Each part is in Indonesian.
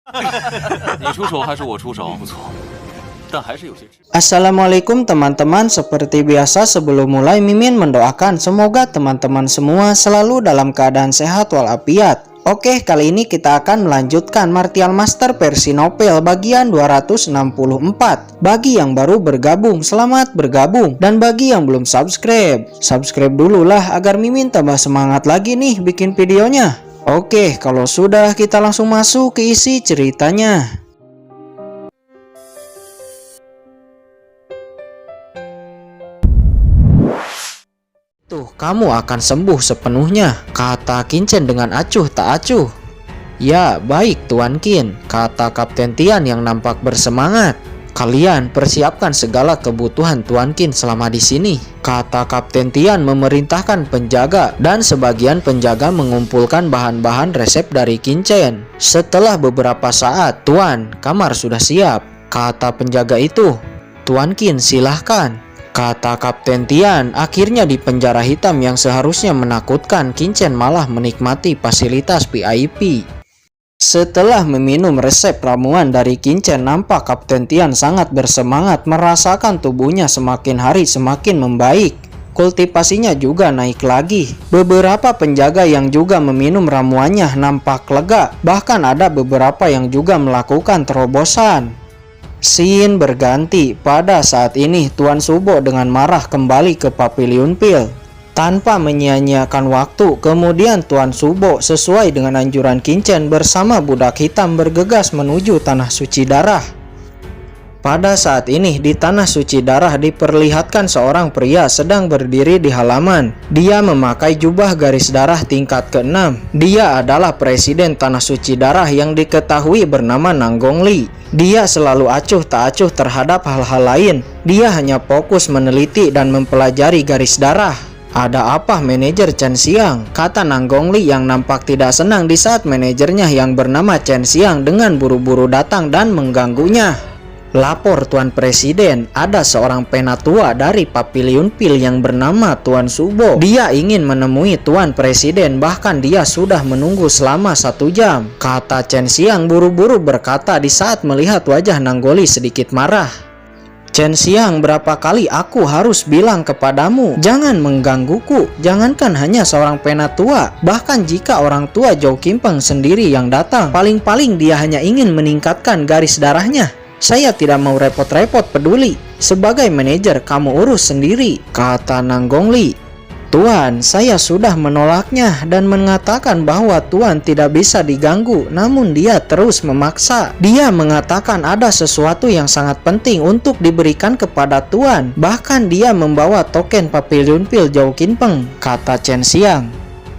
你出手还是我出手？不错，但还是有些。 Assalamualaikum teman-teman, seperti biasa sebelum mulai Mimin mendoakan semoga teman-teman semua selalu dalam keadaan sehat walafiat. Oke, kali ini kita akan melanjutkan Martial Master versi novel bagian 264. Bagi yang baru bergabung, selamat bergabung. Dan bagi yang belum subscribe, subscribe dulu lah agar Mimin tambah semangat lagi nih bikin videonya. Oke, kalau sudah kita langsung masuk ke isi ceritanya. Tuh, kamu akan sembuh sepenuhnya, kata Qinchen dengan acuh tak acuh. Ya, baik Tuan Qin, kata Kapten Tian yang nampak bersemangat. Kalian persiapkan segala kebutuhan Tuan Qin selama di sini, kata Kapten Tian memerintahkan penjaga, dan sebagian penjaga mengumpulkan bahan-bahan resep dari Qinchen. Setelah beberapa saat, Tuan, kamar sudah siap, kata penjaga itu. Tuan Qin, silahkan, kata Kapten Tian. Akhirnya di penjara hitam yang seharusnya menakutkan, Qinchen malah menikmati fasilitas VIP. Setelah meminum resep ramuan dari Qinchen, nampak Kapten Tian sangat bersemangat, merasakan tubuhnya semakin hari semakin membaik. Kultivasinya juga naik lagi. Beberapa penjaga yang juga meminum ramuannya nampak lega, bahkan ada beberapa yang juga melakukan terobosan. Scene berganti. Pada saat ini Tuan Subo dengan marah kembali ke Pavilion Pil. Tanpa menyia-nyiakan waktu, kemudian Tuan Subo sesuai dengan anjuran Qinchen bersama budak hitam bergegas menuju Tanah Suci Darah. Pada saat ini di Tanah Suci Darah diperlihatkan seorang pria sedang berdiri di halaman. Dia memakai jubah garis darah tingkat ke-6. Dia adalah Presiden Tanah Suci Darah yang diketahui bernama Nanggong Li. Dia selalu acuh tak acuh terhadap hal-hal lain. Dia hanya fokus meneliti dan mempelajari garis darah. Ada apa manajer Chen Xiang? Kata Nanggong Li yang nampak tidak senang di saat manajernya yang bernama Chen Xiang dengan buru-buru datang dan mengganggunya. Lapor Tuan Presiden, ada seorang penatua dari Pavilion Pil yang bernama Tuan Subo. Dia ingin menemui Tuan Presiden, bahkan dia sudah menunggu selama 1 jam, kata Chen Xiang buru-buru berkata di saat melihat wajah Nanggong Li sedikit marah. Chen Xiang, berapa kali aku harus bilang kepadamu, jangan menggangguku. Jangankan hanya seorang penatua, bahkan jika orang tua Zhou Qimpeng sendiri yang datang, paling-paling dia hanya ingin meningkatkan garis darahnya. Saya tidak mau repot-repot peduli. Sebagai manajer kamu urus sendiri, kata Nanggong Li. Tuan, saya sudah menolaknya dan mengatakan bahwa Tuan tidak bisa diganggu, namun dia terus memaksa. Dia mengatakan ada sesuatu yang sangat penting untuk diberikan kepada Tuan. Bahkan dia membawa token Pavilion Pil Zhou Qimpeng, kata Chen Xiang.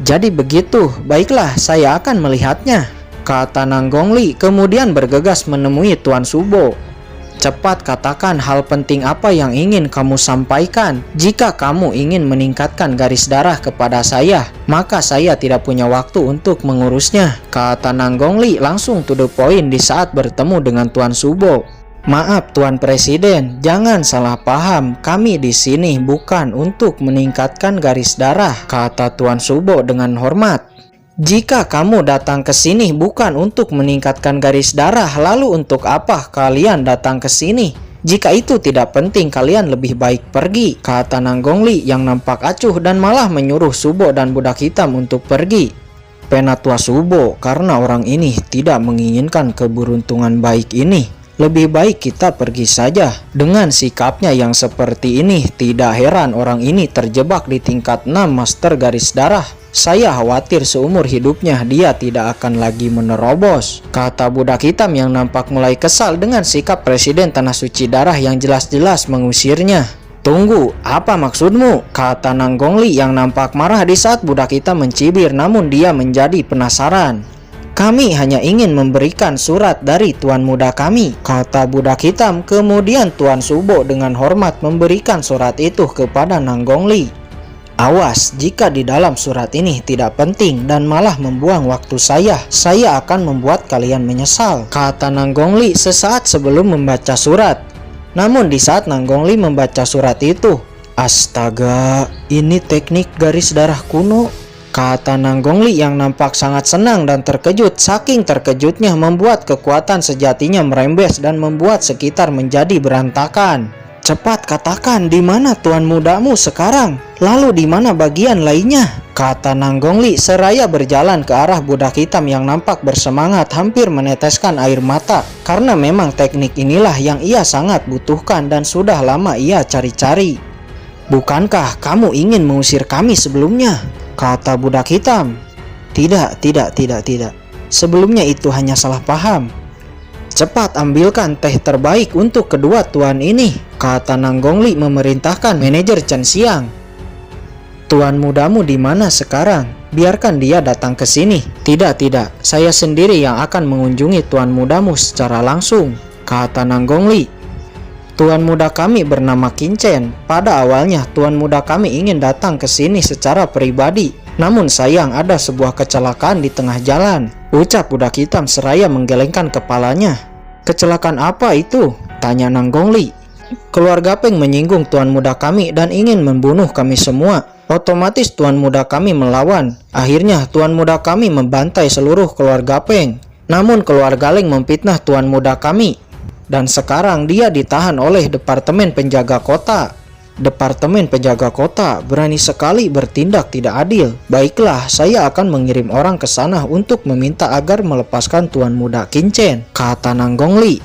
Jadi begitu, baiklah saya akan melihatnya, kata Nanggong Li, kemudian bergegas menemui Tuan Subo. Cepat katakan hal penting apa yang ingin kamu sampaikan. Jika kamu ingin meningkatkan garis darah kepada saya, maka saya tidak punya waktu untuk mengurusnya, kata Nanggong Li langsung to the point di saat bertemu dengan Tuan Subo. Maaf Tuan Presiden, jangan salah paham. Kami di sini bukan untuk meningkatkan garis darah, kata Tuan Subo dengan hormat. Jika kamu datang ke sini bukan untuk meningkatkan garis darah, lalu untuk apa kalian datang ke sini? Jika itu tidak penting, kalian lebih baik pergi, kata Nanggong Li yang nampak acuh dan malah menyuruh Subo dan budak hitam untuk pergi. Penatua Subo, karena orang ini tidak menginginkan keberuntungan baik ini, lebih baik kita pergi saja. Dengan sikapnya yang seperti ini, tidak heran orang ini terjebak di tingkat 6 Master Garis Darah. Saya khawatir seumur hidupnya dia tidak akan lagi menerobos, kata budak hitam yang nampak mulai kesal dengan sikap Presiden Tanah Suci Darah yang jelas-jelas mengusirnya. Tunggu, apa maksudmu? Kata Nanggong Li yang nampak marah di saat budak hitam mencibir, namun dia menjadi penasaran. Kami hanya ingin memberikan surat dari tuan muda kami, kata budak hitam. Kemudian Tuan Subo dengan hormat memberikan surat itu kepada Nanggong Li. Awas, jika di dalam surat ini tidak penting dan malah membuang waktu saya akan membuat kalian menyesal, kata Nanggong Li sesaat sebelum membaca surat. Namun di saat Nanggong Li membaca surat itu, astaga, ini teknik garis darah kuno, kata Nang Gongli yang nampak sangat senang dan terkejut. Saking terkejutnya membuat kekuatan sejatinya merembes dan membuat sekitar menjadi berantakan. Cepat katakan, di mana tuan mudamu sekarang? Lalu di mana bagian lainnya? Kata Nang Gongli seraya berjalan ke arah budak hitam yang nampak bersemangat hampir meneteskan air mata. Karena memang teknik inilah yang ia sangat butuhkan dan sudah lama ia cari-cari. Bukankah kamu ingin mengusir kami sebelumnya? Kata budak hitam. Tidak. Sebelumnya itu hanya salah paham. Cepat ambilkan teh terbaik untuk kedua tuan ini, kata Nang Gongli memerintahkan manajer Chen Xiang. Tuan mudamu di mana sekarang? Biarkan dia datang ke sini. Tidak, saya sendiri yang akan mengunjungi tuan mudamu secara langsung, kata Nang Gongli. Tuan muda kami bernama Qin Chen. Pada awalnya tuan muda kami ingin datang ke sini secara pribadi. Namun sayang ada sebuah kecelakaan di tengah jalan, ucap budak hitam seraya menggelengkan kepalanya. Kecelakaan apa itu? Tanya Nang Gongli. Keluarga Peng menyinggung tuan muda kami dan ingin membunuh kami semua. Otomatis tuan muda kami melawan. Akhirnya tuan muda kami membantai seluruh keluarga Peng. Namun keluarga Leng memfitnah tuan muda kami. Dan sekarang dia ditahan oleh Departemen Penjaga Kota. Departemen Penjaga Kota berani sekali bertindak tidak adil. Baiklah, saya akan mengirim orang ke sana untuk meminta agar melepaskan tuan muda Qin Chen, kata Nang Gongli.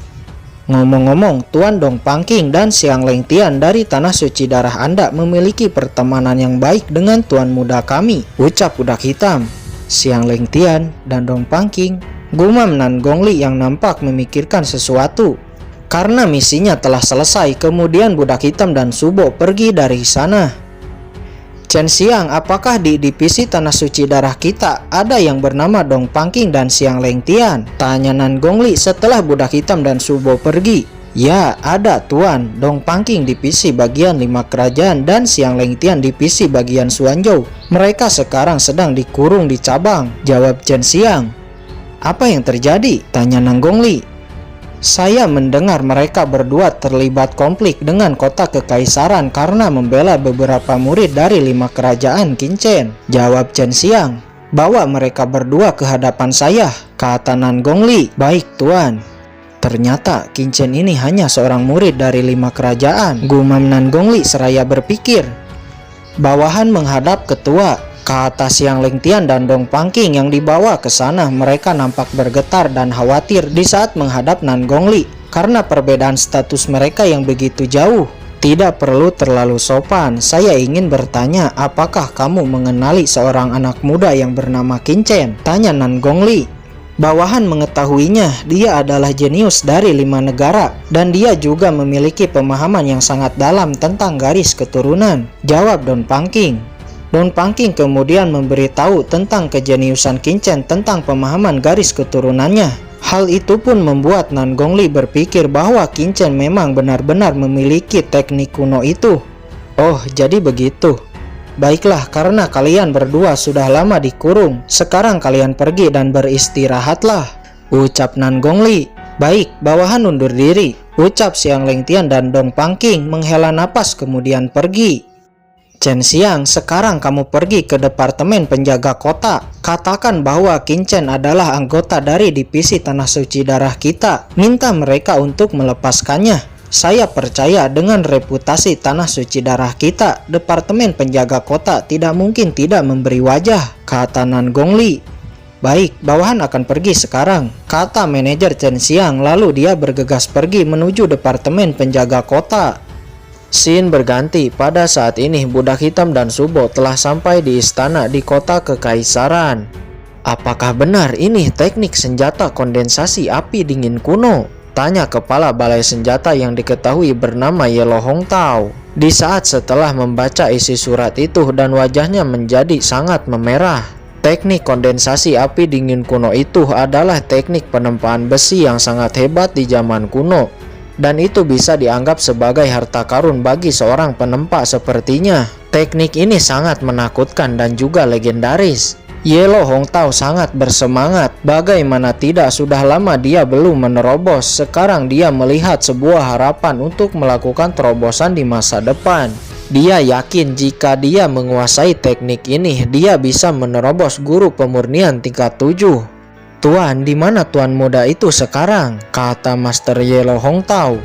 Ngomong-ngomong, Tuan Dong Pangking dan Siang Leng Tian dari Tanah Suci Darah Anda memiliki pertemanan yang baik dengan tuan muda kami, ucap budak hitam. Siang Leng Tian dan Dong Pangking, gumam Nang Gongli yang nampak memikirkan sesuatu. Karena misinya telah selesai, kemudian budak hitam dan Subo pergi dari sana. Chen Xiang, apakah di divisi Tanah Suci Darah kita ada yang bernama Dong Pangking dan Siang Leng Tian? Tanya Nang Gongli setelah budak hitam dan Subo pergi. Ya, ada tuan. Dong Pangking divisi bagian 5 kerajaan dan Siang Leng Tian divisi bagian Suanzhou. Mereka sekarang sedang dikurung di cabang, jawab Chen Xiang. Apa yang terjadi? Tanya Nang Gongli. Saya mendengar mereka berdua terlibat konflik dengan kota kekaisaran karena membela beberapa murid dari 5 kerajaan Qin Chen, jawab Chen Xiang. Bawa mereka berdua ke hadapan saya, kata Nang Gongli. Baik tuan. Ternyata Qin Chen ini hanya seorang murid dari 5 kerajaan, gumam Nang Gongli seraya berpikir. Bawahan menghadap ketua, kata Siang Leng Tian dan Dong Pangking yang dibawa ke sana. Mereka nampak bergetar dan khawatir di saat menghadap Nang Gongli karena perbedaan status mereka yang begitu jauh. Tidak perlu terlalu sopan, saya ingin bertanya, apakah kamu mengenali seorang anak muda yang bernama Qin Chen? Tanya Nang Gongli. Bawahan mengetahuinya, dia adalah jenius dari 5 negara dan dia juga memiliki pemahaman yang sangat dalam tentang garis keturunan, jawab Dong Pangking. Dong Pangking kemudian memberitahu tentang kejeniusan Qin Chen tentang pemahaman garis keturunannya. Hal itu pun membuat Nang Gongli berpikir bahwa Qin Chen memang benar-benar memiliki teknik kuno itu. Oh, jadi begitu. Baiklah, karena kalian berdua sudah lama dikurung, sekarang kalian pergi dan beristirahatlah, ucap Nang Gongli. Baik, bawahan undur diri, ucap Siang Leng Tian dan Dong Pangking menghela napas kemudian pergi. Chen Xiang, sekarang kamu pergi ke Departemen Penjaga Kota. Katakan bahwa Qin Chen adalah anggota dari divisi Tanah Suci Darah kita. Minta mereka untuk melepaskannya. Saya percaya dengan reputasi Tanah Suci Darah kita, Departemen Penjaga Kota tidak mungkin tidak memberi wajah, kata Nang Gongli. Baik, bawahan akan pergi sekarang, kata manajer Chen Xiang. Lalu dia bergegas pergi menuju Departemen Penjaga Kota. Scene berganti. Pada saat ini budak hitam dan Subo telah sampai di istana di kota kekaisaran. Apakah benar ini teknik senjata kondensasi api dingin kuno? Tanya kepala balai senjata yang diketahui bernama Yellow Hong Tao. Di saat setelah membaca isi surat itu dan wajahnya menjadi sangat memerah. Teknik kondensasi api dingin kuno itu adalah teknik penempaan besi yang sangat hebat di zaman kuno. Dan itu bisa dianggap sebagai harta karun bagi seorang penempa sepertinya. Teknik ini sangat menakutkan dan juga legendaris. Yellow Hong Tao sangat bersemangat. Bagaimana tidak, sudah lama dia belum menerobos. Sekarang dia melihat sebuah harapan untuk melakukan terobosan di masa depan. Dia yakin jika dia menguasai teknik ini, dia bisa menerobos guru pemurnian tingkat 7. "Tuan, di mana tuan muda itu sekarang?" kata Master Yellow Hongtao.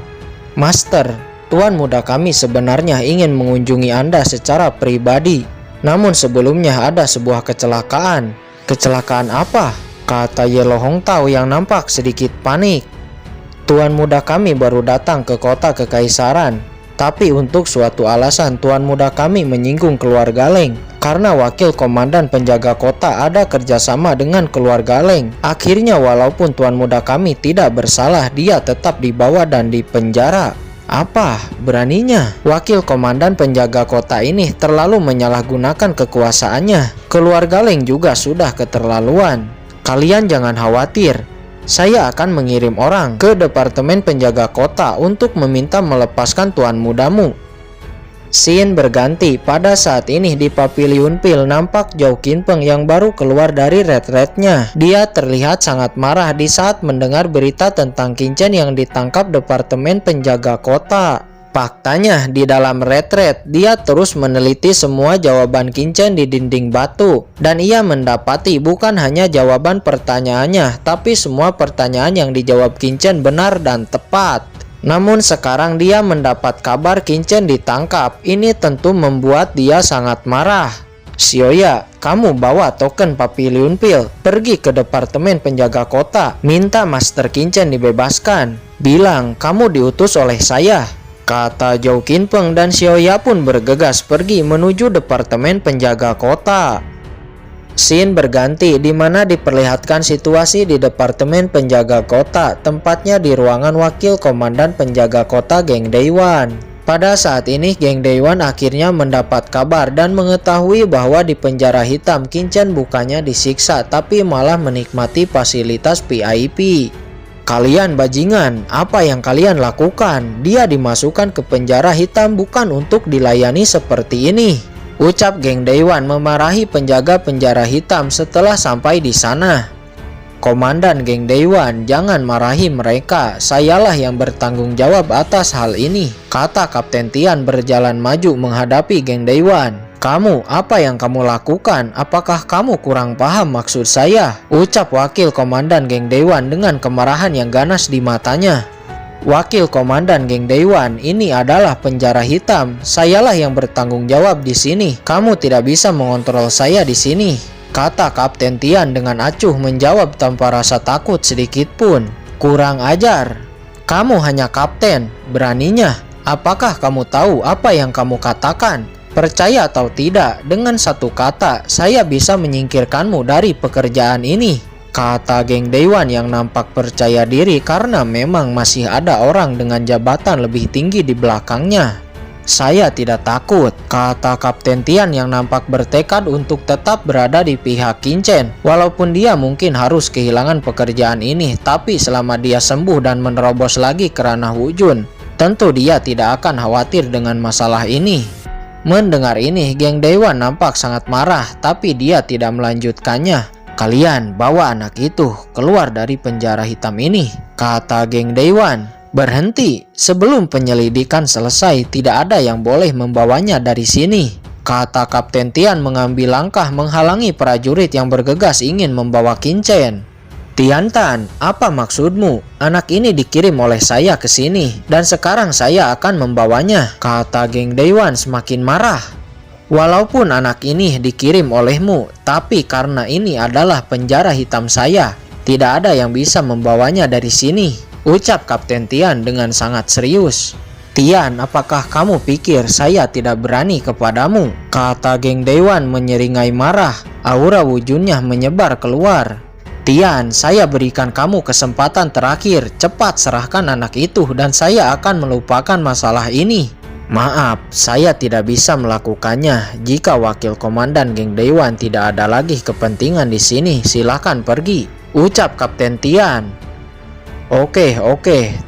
"Master, tuan muda kami sebenarnya ingin mengunjungi Anda secara pribadi. Namun sebelumnya ada sebuah kecelakaan." "Kecelakaan apa?" kata Yellow Hongtao yang nampak sedikit panik. "Tuan muda kami baru datang ke kota kekaisaran. Tapi untuk suatu alasan tuan muda kami menyinggung keluarga Leng. Karena wakil komandan penjaga kota ada kerjasama dengan keluarga Leng. Akhirnya walaupun tuan muda kami tidak bersalah, dia tetap dibawa dan dipenjara." "Apa beraninya wakil komandan penjaga kota ini terlalu menyalahgunakan kekuasaannya. Keluarga Leng juga sudah keterlaluan. Kalian jangan khawatir. Saya akan mengirim orang ke departemen penjaga kota untuk meminta melepaskan tuan mudamu." Scene berganti. Pada saat ini di Pavilion Pil nampak Zhao Qinpeng yang baru keluar dari retretnya. Dia terlihat sangat marah di saat mendengar berita tentang Qin Chen yang ditangkap departemen penjaga kota. Faktanya di dalam retret dia terus meneliti semua jawaban Qin Chen di dinding batu, dan ia mendapati bukan hanya jawaban pertanyaannya, tapi semua pertanyaan yang dijawab Qin Chen benar dan tepat. Namun sekarang dia mendapat kabar Qin Chen ditangkap. Ini tentu membuat dia sangat marah. "Xiaoya, kamu bawa token Pavilion Pil, pergi ke departemen penjaga kota, minta Master Qin Chen dibebaskan. Bilang kamu diutus oleh saya," kata Zhao Qinpeng, dan Xiaoya pun bergegas pergi menuju departemen penjaga kota. Scene berganti di mana diperlihatkan situasi di departemen penjaga kota, tempatnya di ruangan wakil komandan penjaga kota Geng Daiwan. Pada saat ini Geng Daiwan akhirnya mendapat kabar dan mengetahui bahwa di penjara hitam Qin Chen bukannya disiksa tapi malah menikmati fasilitas VIP. "Kalian bajingan, apa yang kalian lakukan? Dia dimasukkan ke penjara hitam bukan untuk dilayani seperti ini," ucap Geng Daiwan memarahi penjaga penjara hitam setelah sampai di sana. "Komandan Geng Daiwan, jangan marahi mereka. Sayalah yang bertanggung jawab atas hal ini," kata Kapten Tian berjalan maju menghadapi Geng Daiwan. "Kamu, apa yang kamu lakukan? Apakah kamu kurang paham maksud saya?" ucap wakil komandan Geng Daiwan dengan kemarahan yang ganas di matanya. "Wakil komandan Geng Daiwan, ini adalah penjara hitam. Sayalah yang bertanggung jawab di sini. Kamu tidak bisa mengontrol saya di sini," kata Kapten Tian dengan acuh menjawab tanpa rasa takut sedikit pun. "Kurang ajar. Kamu hanya kapten. Beraninya. Apakah kamu tahu apa yang kamu katakan? Percaya atau tidak, dengan satu kata, saya bisa menyingkirkanmu dari pekerjaan ini," kata Geng Daiwan yang nampak percaya diri karena memang masih ada orang dengan jabatan lebih tinggi di belakangnya. "Saya tidak takut," kata Kapten Tian yang nampak bertekad untuk tetap berada di pihak Qin Chen. Walaupun dia mungkin harus kehilangan pekerjaan ini, tapi selama dia sembuh dan menerobos lagi ke ranah Wujun, tentu dia tidak akan khawatir dengan masalah ini. Mendengar ini, Geng Daiwan nampak sangat marah, tapi dia tidak melanjutkannya. "Kalian bawa anak itu keluar dari penjara hitam ini," kata Geng Daiwan. "Berhenti, sebelum penyelidikan selesai tidak ada yang boleh membawanya dari sini," kata Kapten Tian mengambil langkah menghalangi prajurit yang bergegas ingin membawa Qin Chen. "Tian Tan, apa maksudmu? Anak ini dikirim oleh saya ke sini dan sekarang saya akan membawanya," kata Geng Daiwan semakin marah. "Walaupun anak ini dikirim olehmu, tapi karena ini adalah penjara hitam saya, tidak ada yang bisa membawanya dari sini," ucap Kapten Tian dengan sangat serius. "Tian, apakah kamu pikir saya tidak berani kepadamu?" kata Geng Daiwan menyeringai marah. Aura wujudnya menyebar keluar. "Tian, saya berikan kamu kesempatan terakhir. Cepat serahkan anak itu dan saya akan melupakan masalah ini." "Maaf, saya tidak bisa melakukannya. Jika wakil komandan Geng Daiwan tidak ada lagi kepentingan di sini, silakan pergi," ucap Kapten Tian. Oke,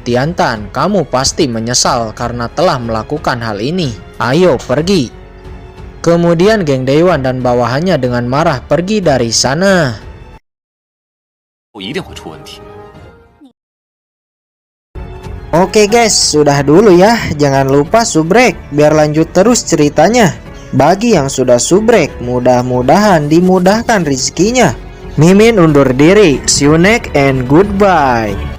Tian Tan, kamu pasti menyesal karena telah melakukan hal ini. Ayo pergi." Kemudian Geng Daiwan dan bawahannya dengan marah pergi dari sana. 我一定会出问题。Oke guys, sudah dulu ya. Jangan lupa subrek biar lanjut terus ceritanya. Bagi yang sudah subrek, mudah-mudahan dimudahkan rezekinya. Mimin undur diri. See you next and goodbye.